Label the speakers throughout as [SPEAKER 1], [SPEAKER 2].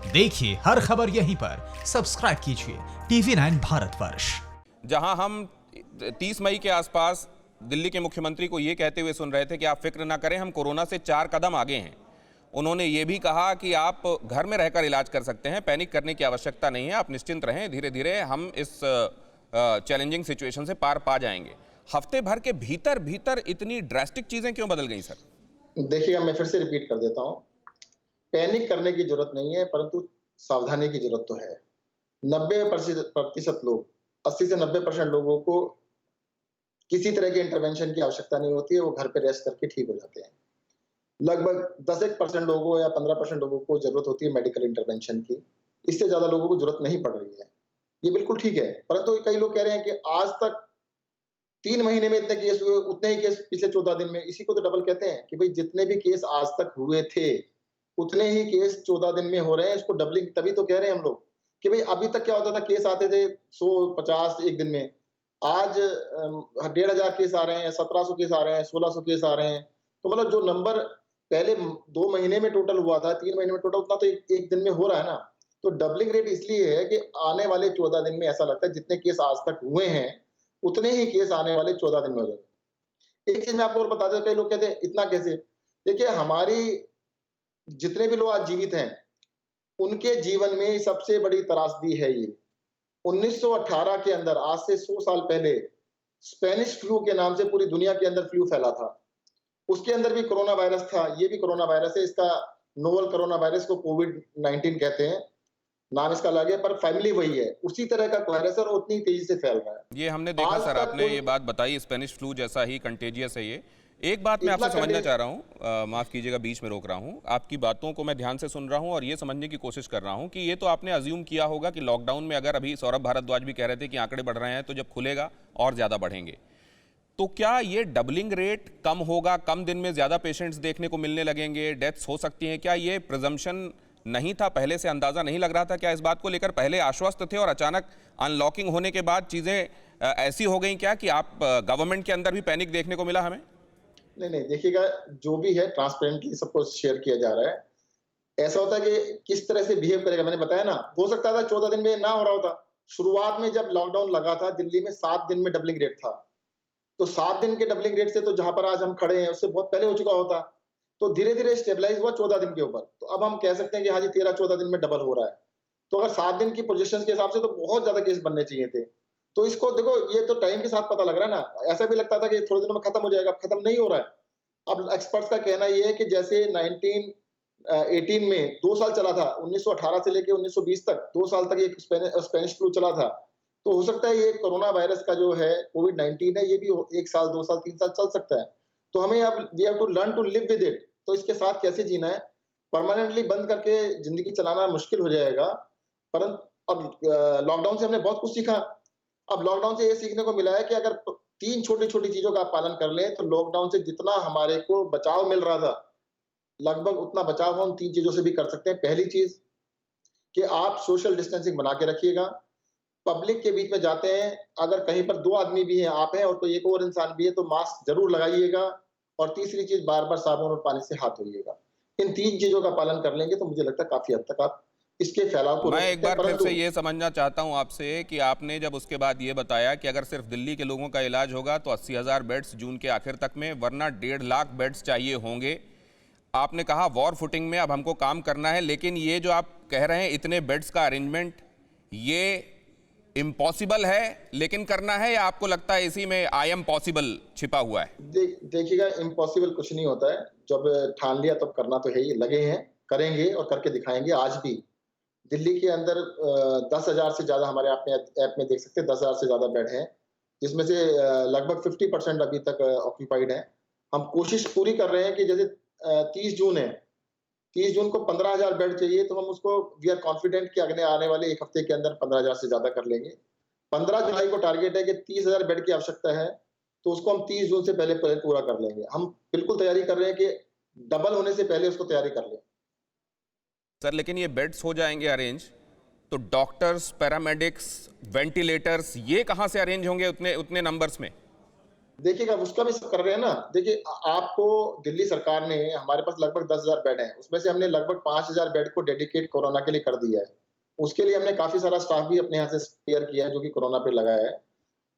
[SPEAKER 1] देखिए हर खबर यहीं पर, सब्सक्राइब कीजिए TV9 भारतवर्ष।
[SPEAKER 2] जहां हम 30 मई के आसपास दिल्ली के मुख्यमंत्री को ये कहते हुए सुन रहे थे कि आप फिक्र ना करें, हम कोरोना से 4 कदम आगे हैं। उन्होंने ये भी कहा कि आप घर में रहकर इलाज कर सकते हैं, पैनिक करने की आवश्यकता नहीं है, आप निश्चिंत रहें, धीरे धीरे हम इस चैलेंजिंग सिचुएशन से पार पा जाएंगे। हफ्ते भर के भीतर भीतर इतनी ड्रास्टिक चीजें क्यों बदल गई सर?
[SPEAKER 3] देखिएगा, मैं फिर से रिपीट कर देता हूँ, पैनिक करने की जरूरत नहीं है, परंतु सावधानी की जरूरत तो है। 90% लोग, 80 से 90% लोगों को किसी तरह के इंटरवेंशन की आवश्यकता नहीं होती है, वो घर पे रेस्ट करके ठीक हो जाते हैं। लगभग 10% लोगों या 15% लोगों को जरूरत होती है मेडिकल इंटरवेंशन की, इससे ज्यादा लोगों को जरूरत नहीं पड़ रही है। ये बिल्कुल ठीक है, परंतु कई लोग कह रहे हैं कि आज तक 3 महीने में इतने केस हुए, उतने ही केस पिछले 14 दिन में, इसी को तो डबल कहते हैं कि भाई जितने भी केस आज तक हुए थे, उतने ही केस 14 दिन में हो रहे हैं। इसको डबलिंग तभी तो कह रहे हैं हम लोग कि भाई अभी तक क्या होता था, केस आते थे 100-50 एक दिन में, आज 1500 केस आ रहे हैं, 1700 केस आ रहे हैं, 1600 केस आ रहे हैं। तो मतलब जो नंबर पहले 2 महीने में टोटल हुआ था, 3 महीने में टोटल, उतना तो एक दिन में हो रहा है ना। तो डबलिंग रेट इसलिए है कि आने वाले 14 दिन में ऐसा लगता है जितने केस आज तक हुए हैं, उतने ही केस आने वाले 14 दिन में हो जाएंगे। एक चीज मैं आपको और बता दें, कई लोग कहते हैं इतना कैसे? देखिए, हमारी जितने भी लोग आज जीवित हैं, उनके जीवन में सबसे बड़ी त्रासदी है ये। 1918 के अंदर, आज से 100 साल पहले, स्पेनिश फ्लू के नाम से पूरी दुनिया के अंदर फ्लू फैला था। उसके अंदर भी कोरोना वायरस था, ये भी कोरोना वायरस है। इसका नोवल कोरोना वायरस को कोविड-19 कहते हैं, नाम इसका अलग है, पर फैमिली वही है। उसी तरह का वायरस है और उतनी तेजी से फैल रहा है।
[SPEAKER 2] ये हमने देखा सर, आपने ये बात बताई, स्पेनिश फ्लू जैसा ही कंटेजियस है ये। एक बात मैं आपसे समझना चाह रहा हूँ, माफ कीजिएगा बीच में रोक रहा हूँ, आपकी बातों को मैं ध्यान से सुन रहा हूँ और ये समझने की कोशिश कर रहा हूँ कि ये तो आपने अज्यूम किया होगा कि लॉकडाउन में, अगर अभी सौरभ भारद्वाज भी कह रहे थे कि आंकड़े बढ़ रहे हैं, तो जब खुलेगा और ज्यादा बढ़ेंगे, तो क्या ये डबलिंग रेट कम होगा, कम दिन में ज्यादा पेशेंट्स देखने को मिलने लगेंगे, डेथ्स हो सकती हैं? क्या ये प्रिजम्पशन नहीं था, पहले से अंदाजा नहीं लग रहा था? क्या इस बात को लेकर पहले आश्वस्त थे और अचानक अनलॉकिंग होने के बाद चीजें ऐसी हो गई क्या कि आप गवर्नमेंट के अंदर भी पैनिक देखने को मिला हमें?
[SPEAKER 3] नहीं, देखिएगा, जो भी है ट्रांसपेरेंटली सबको शेयर किया जा रहा है। ऐसा होता है कि किस तरह से बिहेव करेगा, मैंने बताया ना, हो सकता था 14 दिन में ना हो रहा होता। शुरुआत में जब लॉकडाउन लगा था, दिल्ली में 7 दिन में डबलिंग रेट था। तो 7 दिन के डबलिंग रेट से तो जहां पर आज हम खड़े हैं, उससे बहुत पहले हो चुका होता। तो धीरे-धीरे स्टेबलाइज हुआ 14 दिन के ऊपर। तो अब हम कह सकते हैं कि हाँ जी, 13-14 दिन में डबल हो रहा है। तो अगर 7 दिन की पोजीशंस के हिसाब से तो बहुत ज्यादा केस बनने चाहिए थे। तो इसको देखो, ये तो टाइम के साथ पता लग रहा है ना। ऐसा भी लगता था कि थोड़े दिनों में खत्म हो जाएगा, खत्म नहीं हो रहा है। अब एक्सपर्ट्स का कहना ये है कि जैसे 1918 में 2 साल चला था, 1918 से लेके 1920 तक 2 साल तक ये स्पेनिश फ्लू चला था। तो हो सकता है ये कोरोना वायरस का जो है, कोविड-19 है, ये भी 1 साल, 2 साल, 3 साल चल सकता है। तो हमें अब we have to learn to live with it. तो इसके साथ कैसे जीना है? परमानेंटली बंद करके जिंदगी चलाना मुश्किल हो जाएगा। परंतु अब लॉकडाउन से हमने बहुत कुछ सीखा। अब लॉकडाउन से ये सीखने को मिला है कि अगर 3 छोटी-छोटी चीजों का आप पालन कर लें, तो लॉकडाउन से जितना हमारे को बचाव मिल रहा था, लगभग उतना बचाव हम 3 चीजों से भी कर सकते हैं। पहली चीज कि आप सोशल डिस्टेंसिंग बना के रखिएगा। पब्लिक के बीच में जाते हैं, अगर कहीं पर 2 आदमी भी हैं, आप हैं और कोई एक और इंसान भी है, तो मास्क जरूर लगाइएगा। और तीसरी चीज, बार-बार साबुन और पानी से हाथ धोइएगा। इन 3 चीजों का पालन कर लेंगे तो मुझे लगता है काफी हद तक आप इसके फैलाव को रोक
[SPEAKER 2] मैं
[SPEAKER 3] सकते
[SPEAKER 2] एक बार
[SPEAKER 3] हैं।
[SPEAKER 2] फिर से ये समझना चाहता हूं आपसे कि आपने जब उसके बाद ये बताया कि अगर सिर्फ दिल्ली के लोगों का इलाज होगा तो 80,000 बेड्स जून के आखिर तक में, वरना 1.5 लाख बेड्स चाहिए होंगे। आपने कहा वॉर फुटिंग में अब हमको काम करना है, लेकिन ये जो आप कह रहे हैं इतने बेड्स का अरेंजमेंट, ये इम्पॉसिबल है लेकिन करना है, या आपको लगता है इसी में आई एम पॉसिबल छिपा हुआ है?
[SPEAKER 3] देखिएगा, इम्पॉसिबल कुछ नहीं होता है। जब ठान लिया तब करना तो है ही, लगे हैं, करेंगे और करके दिखाएंगे। आज भी दिल्ली के अंदर 10,000 से ज्यादा, हमारे आप ऐप में देख सकते हैं, 10,000 से ज्यादा बेड हैं, जिसमें से लगभग 50% अभी तक ऑक्यूपाइड हैं। हम कोशिश पूरी कर रहे हैं कि जैसे 30 जून है, 30 जून को 15,000 बेड चाहिए, तो हम उसको, वी आर कॉन्फिडेंट कि अगले आने वाले 1 हफ्ते के अंदर 15,000 से ज्यादा कर लेंगे। 15 जुलाई को टारगेट है कि 30,000 बेड की आवश्यकता है, तो उसको हम 30 जून से पहले पूरा कर लेंगे। हम बिल्कुल तैयारी कर रहे हैं कि डबल होने से पहले उसको तैयारी कर लें।
[SPEAKER 2] सर, लेकिन ये बेड्स हो जाएंगे अरेंज, तो डॉक्टर्स, पैरामेडिक्स, वेंटिलेटर्स, ये कहां से अरेंज होंगे उतने उतने नंबर्स में?
[SPEAKER 3] देखिएगा उसका भी सब कर रहे हैं ना। देखिए आपको दिल्ली सरकार ने, हमारे पास लगभग 10,000 बेड हैं, उसमें से हमने लगभग 5,000 बेड को डेडिकेट कोरोना के लिए कर दिया है। उसके लिए हमने काफ़ी सारा स्टाफ भी अपने यहाँ से क्लियर किया है, जो कि कोरोना पे लगा है।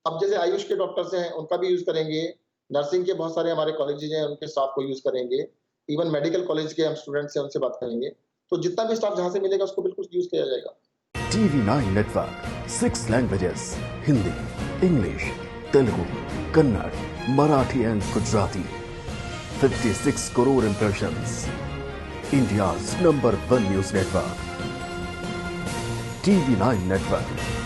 [SPEAKER 3] अब जैसे आयुष के डॉक्टर्स हैं, उनका भी यूज़ करेंगे। नर्सिंग के बहुत सारे हमारे कॉलेजेज़ हैं, उनके स्टाफ को यूज़ करेंगे। इवन मेडिकल कॉलेज के हम स्टूडेंट्स हैं, उनसे बात करेंगे। तो जितना भी स्टाफ जहाँ से मिलेगा, उसको बिल्कुल यूज़ किया जाएगा।
[SPEAKER 4] TV9 Network, 6 languages, Hindi, English, Telugu, Kannada, Marathi and Gujarati. 56 crore impressions. India's #1 news network. TV9 Network.